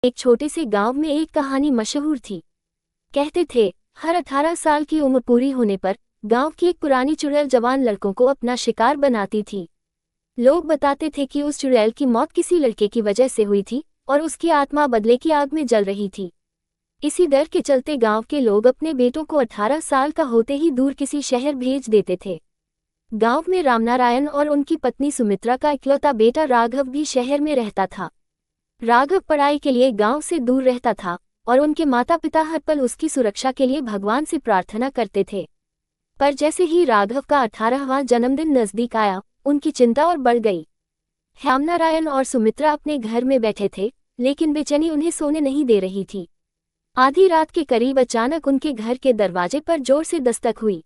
एक छोटे से गांव में एक कहानी मशहूर थी। कहते थे, हर 18 साल की उम्र पूरी होने पर गांव की एक पुरानी चुड़ैल जवान लड़कों को अपना शिकार बनाती थी। लोग बताते थे कि उस चुड़ैल की मौत किसी लड़के की वजह से हुई थी और उसकी आत्मा बदले की आग में जल रही थी। इसी डर के चलते गांव के लोग अपने बेटों को 18 साल का होते ही दूर किसी शहर भेज देते थे। गांव में रामनारायण और उनकी पत्नी सुमित्रा का इकलौता बेटा राघव भी शहर में रहता था। राघव पढ़ाई के लिए गांव से दूर रहता था और उनके माता पिता हर पल उसकी सुरक्षा के लिए भगवान से प्रार्थना करते थे। पर जैसे ही राघव का 18वां जन्मदिन नजदीक आया, उनकी चिंता और बढ़ गई। रामनारायण और सुमित्रा अपने घर में बैठे थे, लेकिन बेचैनी उन्हें सोने नहीं दे रही थी। आधी रात के करीब अचानक उनके घर के दरवाजे पर जोर से दस्तक हुई।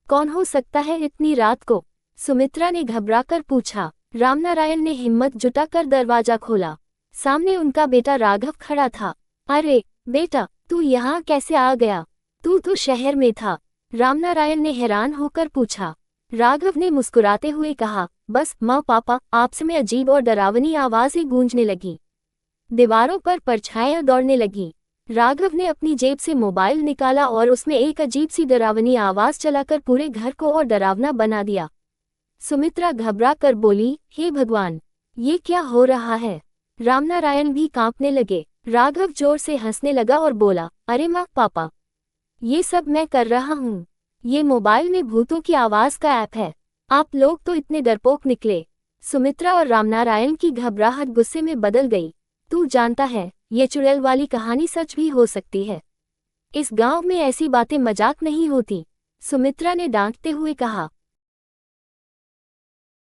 कौन हो सकता है इतनी रात को? सुमित्रा ने घबराकर पूछा। रामनारायण ने हिम्मत जुटाकर दरवाजा खोला। सामने उनका बेटा राघव खड़ा था। अरे बेटा, तू यहाँ कैसे आ गया? तू तो शहर में था, रामनारायण ने हैरान होकर पूछा। राघव ने मुस्कुराते हुए कहा, बस माँ पापा, आपसे में अजीब और डरावनी आवाज़ें गूंजने लगी। दीवारों पर परछाइयाँ दौड़ने लगी। राघव ने अपनी जेब से मोबाइल निकाला और उसमें एक अजीब सी डरावनी आवाज़ चलाकर पूरे घर को और डरावना बना दिया। सुमित्रा घबरा कर बोली, हे भगवान, ये क्या हो रहा है? रामनारायण भी कांपने लगे। राघव जोर से हंसने लगा और बोला, अरे माँ पापा, ये सब मैं कर रहा हूँ। ये मोबाइल में भूतों की आवाज़ का ऐप है। आप लोग तो इतने डरपोक निकले। सुमित्रा और रामनारायण की घबराहट गुस्से में बदल गई। तू जानता है, ये चुड़ैल वाली कहानी सच भी हो सकती है। इस गांव में ऐसी बातें मजाक नहीं होती, सुमित्रा ने डांटते हुए कहा।